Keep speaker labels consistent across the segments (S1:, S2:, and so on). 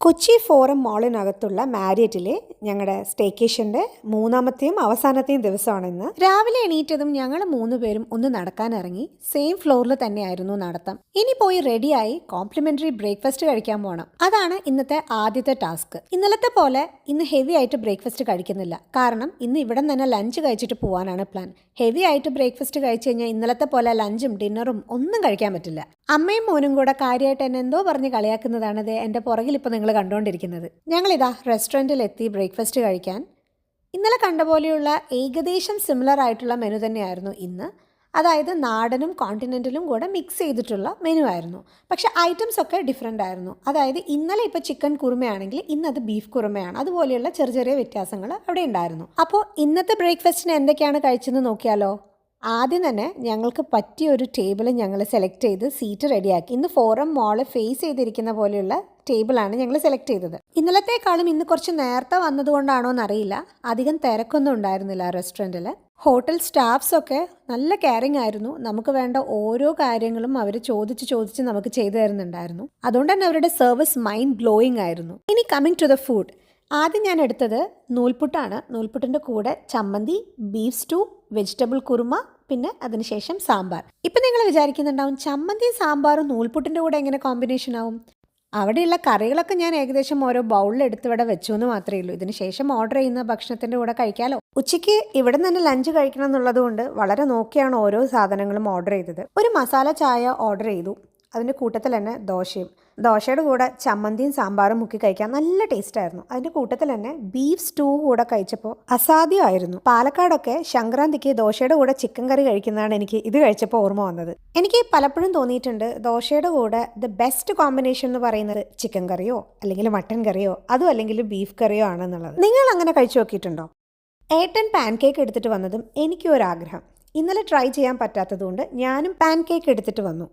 S1: Kochi forum മാളിനകത്തുള്ള മാരിയറ്റിലെ ഞങ്ങളുടെ സ്റ്റേക്കേഷൻ്റെ മൂന്നാമത്തെയും അവസാനത്തെയും ദിവസമാണ് ഇന്ന്. രാവിലെ എണീറ്റതും ഞങ്ങൾ 3 പേരും ഒന്ന് നടക്കാനിറങ്ങി. സെയിം ഫ്ലോറിൽ തന്നെയായിരുന്നു നടത്തം. ഇനി പോയി റെഡിയായി കോംപ്ലിമെന്ററി ബ്രേക്ക്ഫാസ്റ്റ് കഴിക്കാൻ പോകണം. അതാണ് ഇന്നത്തെ ആദ്യത്തെ ടാസ്ക്. ഇന്നലത്തെ പോലെ ഇന്ന് ഹെവി ആയിട്ട് ബ്രേക്ക്ഫാസ്റ്റ് കഴിക്കുന്നില്ല. കാരണം ഇന്ന് ഇവിടെ തന്നെ ലഞ്ച് കഴിച്ചിട്ട് പോകാനാണ് പ്ലാൻ. ഹെവി ആയിട്ട് ബ്രേക്ക്ഫാസ്റ്റ് കഴിച്ചു കഴിഞ്ഞാൽ ഇന്നലത്തെ പോലെ ലഞ്ചും ഡിന്നറും ഒന്നും കഴിക്കാൻ പറ്റില്ല. അമ്മയും മോനും കൂടെ കാര്യമായിട്ട് എന്നെ എന്തോ പറഞ്ഞ് കളിയാക്കുന്നതാണ് എൻ്റെ പുറകിൽ ഇപ്പോൾ നിങ്ങൾ കണ്ടുകൊണ്ടിരിക്കുന്നത്. ഞങ്ങളിതാ റെസ്റ്റോറൻറ്റിൽ എത്തി ബ്രേക്ക്ഫാസ്റ്റ് കഴിക്കാൻ. ഇന്നലെ കണ്ട പോലെയുള്ള ഏകദേശം സിമിലർ ആയിട്ടുള്ള മെനു തന്നെയായിരുന്നു ഇന്ന്. അതായത് നാടനും കോണ്ടിനെൻ്റലും കൂടെ മിക്സ് ചെയ്തിട്ടുള്ള മെനു ആയിരുന്നു. പക്ഷേ ഐറ്റംസ് ഒക്കെ ഡിഫറെൻ്റ് ആയിരുന്നു. അതായത് ഇന്നലെ ഇപ്പോൾ ചിക്കൻ കുറുമയാണെങ്കിൽ ഇന്നത് ബീഫ് കുറുമയാണ്. അതുപോലെയുള്ള ചെറിയ ചെറിയ വ്യത്യാസങ്ങൾ അവിടെ ഉണ്ടായിരുന്നു. അപ്പോൾ ഇന്നത്തെ ബ്രേക്ക്ഫാസ്റ്റിന് എന്തൊക്കെയാണ് കഴിച്ചതെന്ന് നോക്കിയാലോ. ആദ്യം തന്നെ ഞങ്ങൾക്ക് പറ്റിയ ഒരു ടേബിൾ ഞങ്ങൾ സെലക്ട് ചെയ്ത് സീറ്റ് റെഡിയാക്കി. ഇന്ന് ഫോറം മോള് ഫേസ് ചെയ്തിരിക്കുന്ന പോലെയുള്ള ടേബിളാണ് ഞങ്ങൾ സെലക്ട് ചെയ്തത്. ഇന്നലത്തേക്കാളും ഇന്ന് കുറച്ച് നേരത്തെ വന്നതുകൊണ്ടാണോ എന്നറിയില്ല, അധികം തിരക്കൊന്നും ഉണ്ടായിരുന്നില്ല റെസ്റ്റോറൻറ്റിൽ. ഹോട്ടൽ സ്റ്റാഫ്സൊക്കെ നല്ല കെയറിങ് ആയിരുന്നു. നമുക്ക് വേണ്ട ഓരോ കാര്യങ്ങളും അവർ ചോദിച്ച് നമുക്ക് ചെയ്തു തരുന്നുണ്ടായിരുന്നു. അതുകൊണ്ട് തന്നെ അവരുടെ സർവീസ് മൈൻഡ് ബ്ലോയിങ് ആയിരുന്നു. ഇനി കമ്മിങ് ടു ദ ഫുഡ്. ആദ്യം ഞാൻ എടുത്തത് നൂൽപുട്ടാണ്. നൂൽപുട്ടിൻ്റെ കൂടെ ചമ്മന്തി, ബീഫ് സ്റ്റൂ, വെജിറ്റബിൾ കുറുമ, പിന്നെ അതിനുശേഷം സാമ്പാർ. ഇപ്പം നിങ്ങൾ വിചാരിക്കുന്നുണ്ടാവും ചമ്മന്തിയും സാമ്പാറും നൂൽപുട്ടിൻ്റെ കൂടെ എങ്ങനെ കോമ്പിനേഷൻ ആവും. അവിടെയുള്ള കറികളൊക്കെ ഞാൻ ഏകദേശം ഓരോ ബൗളിൽ എടുത്ത് ഇവിടെ വെച്ചു എന്ന് മാത്രമേ ഉള്ളൂ. ഇതിന് ശേഷം ഓർഡർ ചെയ്യുന്ന ഭക്ഷണത്തിൻ്റെ കൂടെ കഴിക്കാമല്ലോ. ഉച്ചയ്ക്ക് ഇവിടെ തന്നെ ലഞ്ച് കഴിക്കണം എന്നുള്ളത് കൊണ്ട് വളരെ നോക്കിയാണ് ഓരോ സാധനങ്ങളും ഓർഡർ ചെയ്തത്. ഒരു മസാല ചായ ഓർഡർ ചെയ്തു. അതിൻ്റെ കൂട്ടത്തിൽ തന്നെ ദോശയും. ദോശയുടെ കൂടെ ചമ്മന്തിയും സാമ്പാറും മുക്കി കഴിക്കാൻ നല്ല ടേസ്റ്റ് ആയിരുന്നു. അതിൻ്റെ കൂട്ടത്തിൽ തന്നെ ബീഫ് സ്റ്റൂ കൂടെ കഴിച്ചപ്പോൾ അസാധ്യമായിരുന്നു. പാലക്കാടൊക്കെ സംക്രാന്തിക്ക് ദോശയുടെ കൂടെ ചിക്കൻ കറി കഴിക്കുന്നതാണ് എനിക്ക് ഇത് കഴിച്ചപ്പോൾ ഓർമ്മ വന്നത്. എനിക്ക് പലപ്പോഴും തോന്നിയിട്ടുണ്ട് ദോശയുടെ കൂടെ ദ ബെസ്റ്റ് കോമ്പിനേഷൻ എന്ന് പറയുന്നത് ചിക്കൻ കറിയോ അല്ലെങ്കിൽ മട്ടൻ കറിയോ അതും അല്ലെങ്കിൽ ബീഫ് കറിയോ ആണെന്നുള്ളത്. നിങ്ങൾ അങ്ങനെ കഴിച്ചു നോക്കിയിട്ടുണ്ടോ? ഏട്ടൻ പാൻ കേക്ക് എടുത്തിട്ട് വന്നതും എനിക്കും ഒരാഗ്രഹം. ഇന്നലെ ട്രൈ ചെയ്യാൻ പറ്റാത്തതുകൊണ്ട് ഞാനും പാൻ കേക്ക് എടുത്തിട്ട് വന്നു.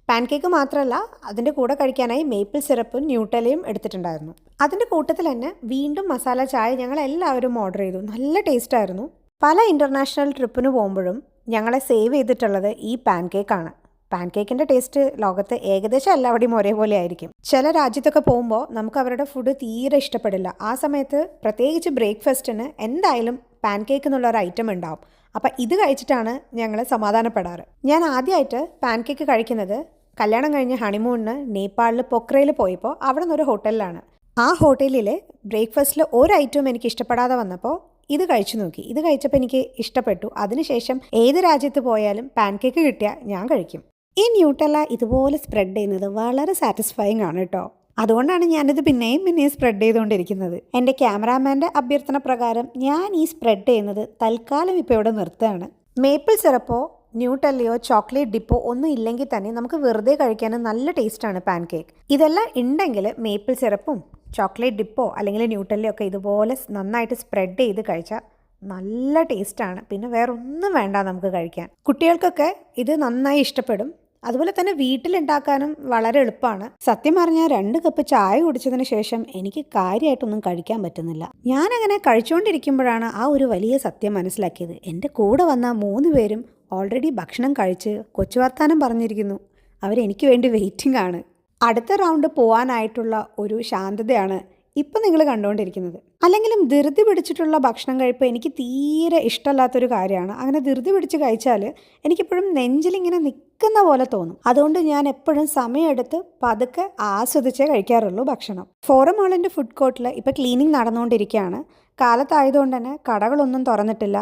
S1: പാൻ കേക്ക് മാത്രമല്ല, അതിൻ്റെ കൂടെ കഴിക്കാനായി മേപ്പിൾ സിറപ്പും ന്യൂട്ടലയും എടുത്തിട്ടുണ്ടായിരുന്നു. അതിൻ്റെ കൂട്ടത്തിൽ തന്നെ വീണ്ടും മസാല ചായ ഞങ്ങൾ എല്ലാവരും ഓർഡർ ചെയ്തു. നല്ല ടേസ്റ്റായിരുന്നു. പല ഇൻ്റർനാഷണൽ ട്രിപ്പിന് പോകുമ്പോഴും ഞങ്ങളെ സേവ് ചെയ്തിട്ടുള്ളത് ഈ പാൻ കേക്കാണ്. പാൻ കേക്കിൻ്റെ ടേസ്റ്റ് ലോകത്ത് ഏകദേശം എല്ലാവരുടെയും ഒരേപോലെ ആയിരിക്കും. ചില രാജ്യത്തൊക്കെ പോകുമ്പോൾ നമുക്ക് അവരുടെ ഫുഡ് തീരെ ഇഷ്ടപ്പെടില്ല. ആ സമയത്ത് പ്രത്യേകിച്ച് ബ്രേക്ക്ഫാസ്റ്റിന് എന്തായാലും പാൻ കേക്ക് എന്നുള്ളൊരു ഐറ്റം ഉണ്ടാവും. അപ്പം ഇത് കഴിച്ചിട്ടാണ് ഞങ്ങൾ സമാധാനപ്പെടാറ്. ഞാൻ ആദ്യമായിട്ട് പാൻ കേക്ക് കഴിക്കുന്നത് കല്യാണം കഴിഞ്ഞ് ഹണിമൂണിന് നേപ്പാളിൽ പൊക്രയിൽ പോയപ്പോൾ അവിടെ നിന്നൊരു ഹോട്ടലിലാണ്. ആ ഹോട്ടലിലെ ബ്രേക്ക്ഫാസ്റ്റിൽ ഒരു ഐറ്റവും എനിക്ക് ഇഷ്ടപ്പെടാതെ വന്നപ്പോൾ ഇത് കഴിച്ചു നോക്കി. ഇത് കഴിച്ചപ്പോൾ എനിക്ക് ഇഷ്ടപ്പെട്ടു. അതിനുശേഷം ഏത് രാജ്യത്ത് പോയാലും പാൻ കേക്ക് കിട്ടിയാൽ ഞാൻ കഴിക്കും. ഈ ന്യൂട്ടല്ല ഇതുപോലെ സ്പ്രെഡ് ചെയ്യുന്നത് വളരെ സാറ്റിസ്ഫൈങ് ആണ് കേട്ടോ. അതുകൊണ്ടാണ് ഞാനിത് പിന്നെയും സ്പ്രെഡ് ചെയ്തുകൊണ്ടിരിക്കുന്നത്. എൻ്റെ ക്യാമറാമാൻ്റെ അഭ്യർത്ഥന പ്രകാരം ഞാൻ ഈ സ്പ്രെഡ് ചെയ്യുന്നത് തൽക്കാലം ഇപ്പോൾ ഇവിടെ നിർത്തുകയാണ്. മേപ്പിൾ സിറപ്പോ ന്യൂട്ടല്ലയോ ചോക്ലേറ്റ് ഡിപ്പോ ഒന്നും ഇല്ലെങ്കിൽ തന്നെ നമുക്ക് വെറുതെ കഴിക്കാനും നല്ല ടേസ്റ്റാണ് പാൻ കേക്ക്. ഇതെല്ലാം ഉണ്ടെങ്കിൽ മേപ്പിൾ സിറപ്പും ചോക്ലേറ്റ് ഡിപ്പോ അല്ലെങ്കിൽ ന്യൂട്ടല്ലയോ ഒക്കെ ഇതുപോലെ നന്നായിട്ട് സ്പ്രെഡ് ചെയ്ത് കഴിച്ചാൽ നല്ല ടേസ്റ്റാണ്. പിന്നെ വേറെ ഒന്നും വേണ്ട നമുക്ക് കഴിക്കാൻ. കുട്ടികൾക്കൊക്കെ ഇത് നന്നായി ഇഷ്ടപ്പെടും. അതുപോലെ തന്നെ വീട്ടിലുണ്ടാക്കാനും വളരെ എളുപ്പമാണ്. സത്യം പറഞ്ഞാൽ 2 കപ്പ് ചായ കുടിച്ചതിന് ശേഷം എനിക്ക് കാര്യമായിട്ടൊന്നും കഴിക്കാൻ പറ്റുന്നില്ല. ഞാനങ്ങനെ കഴിച്ചുകൊണ്ടിരിക്കുമ്പോഴാണ് ആ ഒരു വലിയ സത്യം മനസ്സിലാക്കിയത്. എൻ്റെ കൂടെ വന്ന 3 പേരും ഓൾറെഡി ഭക്ഷണം കഴിച്ച് കൊച്ചു വർത്താനം പറഞ്ഞിരിക്കുന്നു. അവരെനിക്ക് വേണ്ടി വെയിറ്റിംഗ് ആണ്. അടുത്ത റൗണ്ട് പോകാനായിട്ടുള്ള ഒരു ശാന്തതയാണ് ഇപ്പം നിങ്ങൾ കണ്ടുകൊണ്ടിരിക്കുന്നത്. അല്ലെങ്കിലും ധൃതി പിടിച്ചിട്ടുള്ള ഭക്ഷണം കഴിപ്പ് എനിക്ക് തീരെ ഇഷ്ടമല്ലാത്തൊരു കാര്യമാണ്. അങ്ങനെ ധൃതി പിടിച്ച് കഴിച്ചാൽ എനിക്കെപ്പോഴും നെഞ്ചിലിങ്ങനെ നിൽക്കുന്ന പോലെ തോന്നും. അതുകൊണ്ട് ഞാൻ എപ്പോഴും സമയമെടുത്ത് പതുക്കെ ആസ്വദിച്ചേ കഴിക്കാറുള്ളൂ ഭക്ഷണം. ഫോറം മാളിൻ്റെ ഫുഡ് കോർട്ടിൽ ഇപ്പോൾ ക്ലീനിങ് നടന്നുകൊണ്ടിരിക്കുകയാണ്. കാലത്തായതുകൊണ്ട് തന്നെ കടകളൊന്നും തുറന്നിട്ടില്ല.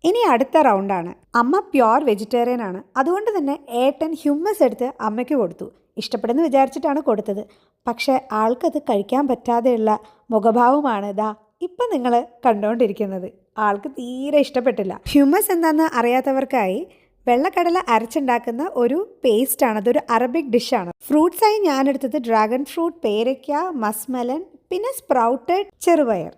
S1: ഇനി അടുത്ത റൗണ്ടാണ്. അമ്മ പ്യുവർ വെജിറ്റേറിയൻ ആണ്. അതുകൊണ്ട് തന്നെ ഏട്ടൻ ഹ്യൂമസ് എടുത്ത് അമ്മയ്ക്ക് കൊടുത്തു. ഇഷ്ടപ്പെടുന്നു വിചാരിച്ചിട്ടാണ് കൊടുത്തത്. പക്ഷേ ആൾക്കത് കഴിക്കാൻ പറ്റാതെയുള്ള മുഖഭാവമാണ് ഇപ്പം നിങ്ങൾ കണ്ടുകൊണ്ടിരിക്കുന്നത്. ആൾക്ക് തീരെ ഇഷ്ടപ്പെട്ടില്ല. ഹ്യൂമസ് എന്താണെന്ന് അറിയാത്തവർക്കായി വെള്ളക്കടല അരച്ചുണ്ടാക്കുന്ന ഒരു പേസ്റ്റാണ്. അതൊരു അറബിക് ഡിഷാണ്. ഫ്രൂട്ട്സായി ഞാനെടുത്തത് ഡ്രാഗൺ ഫ്രൂട്ട്, പേരയ്ക്ക, മസ്മലൻ, പിന്നെ സ്പ്രൗട്ടഡ് ചെറുപയർ.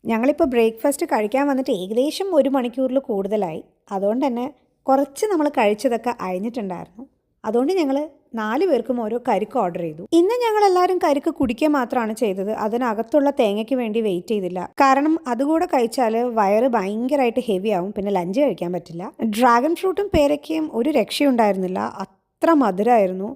S1: ഞങ്ങളിപ്പോൾ ബ്രേക്ക്ഫാസ്റ്റ് കഴിക്കാൻ വന്നിട്ട് ഏകദേശം 1 മണിക്കൂറിൽ കൂടുതലായി. അതുകൊണ്ട് തന്നെ കുറച്ച് നമ്മൾ കഴിച്ചതൊക്കെ അയഞ്ഞിട്ടുണ്ടായിരുന്നു. അതുകൊണ്ട് ഞങ്ങൾ 4 പേർക്കും ഓരോ കരിക്ക് ഓർഡർ ചെയ്തു. ഇന്ന് ഞങ്ങളെല്ലാവരും കരിക്ക് കുടിക്കുക മാത്രമാണ് ചെയ്തത്. അതിനകത്തുള്ള തേങ്ങയ്ക്ക് വേണ്ടി വെയിറ്റ് ചെയ്തില്ല. കാരണം അതുകൂടെ കഴിച്ചാൽ വയറ് ഭയങ്കരമായിട്ട് ഹെവി ആവും. പിന്നെ ലഞ്ച് കഴിക്കാൻ പറ്റില്ല. ഡ്രാഗൺ ഫ്രൂട്ടും പേരയ്ക്കയും ഒരു രക്ഷയുണ്ടായിരുന്നില്ല. അത്ര മധുരമായിരുന്നു.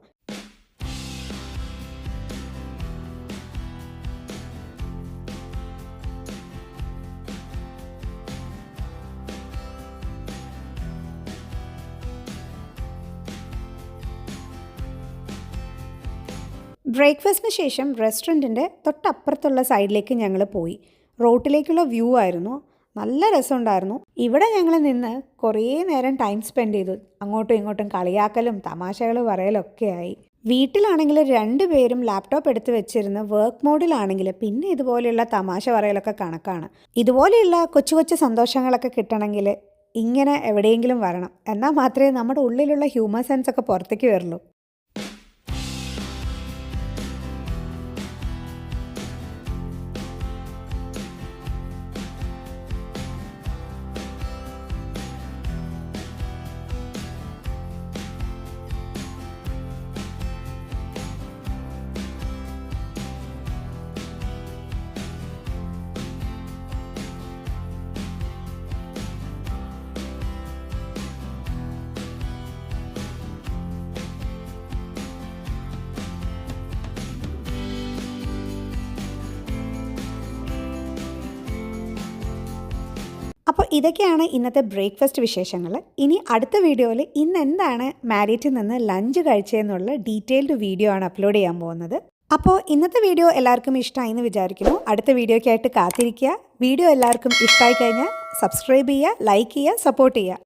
S1: ബ്രേക്ക്ഫാസ്റ്റിന് ശേഷം റെസ്റ്റോറൻറ്റിൻ്റെ തൊട്ടപ്പുറത്തുള്ള സൈഡിലേക്ക് ഞങ്ങൾ പോയി. റോട്ടിലേക്കുള്ള വ്യൂ ആയിരുന്നു. നല്ല രസമുണ്ടായിരുന്നു. ഇവിടെ ഞങ്ങൾ നിന്ന് കുറേ നേരം ടൈം സ്പെൻഡ് ചെയ്തു. അങ്ങോട്ടും ഇങ്ങോട്ടും കളിയാക്കലും തമാശകൾ പറയലൊക്കെ ആയി. വീട്ടിലാണെങ്കിൽ 2 പേരും ലാപ്ടോപ്പ് എടുത്ത് വെച്ചിരുന്ന് വർക്ക് മോഡിലാണെങ്കിൽ പിന്നെ ഇതുപോലെയുള്ള തമാശ പറയലൊക്കെ കണക്കാണ്. ഇതുപോലെയുള്ള കൊച്ചു കൊച്ചു സന്തോഷങ്ങളൊക്കെ കിട്ടണമെങ്കിൽ ഇങ്ങനെ എവിടെയെങ്കിലും വരണം. എന്നാൽ മാത്രമേ നമ്മുടെ ഉള്ളിലുള്ള ഹ്യൂമർ സെൻസ് ഒക്കെ പുറത്തേക്ക് വരുള്ളൂ. അപ്പോൾ ഇതൊക്കെയാണ് ഇന്നത്തെ ബ്രേക്ക്ഫാസ്റ്റ് വിശേഷങ്ങൾ. ഇനി അടുത്ത വീഡിയോയിൽ ഇന്ന് എന്താണ് മാരിയറ്റിൽ നിന്ന് ലഞ്ച് കഴിച്ചതെന്നുള്ള ഡീറ്റെയിൽഡ് വീഡിയോ ആണ് അപ്ലോഡ് ചെയ്യാൻ പോകുന്നത്. അപ്പോൾ ഇന്നത്തെ വീഡിയോ എല്ലാവർക്കും ഇഷ്ടമായി എന്ന് വിചാരിക്കുന്നു. അടുത്ത വീഡിയോയ്ക്കായിട്ട് കാത്തിരിക്കുക. വീഡിയോ എല്ലാവർക്കും ഇഷ്ടമായി കഴിഞ്ഞാൽ സബ്സ്ക്രൈബ് ചെയ്യുക, ലൈക്ക് ചെയ്യുക, സപ്പോർട്ട് ചെയ്യുക.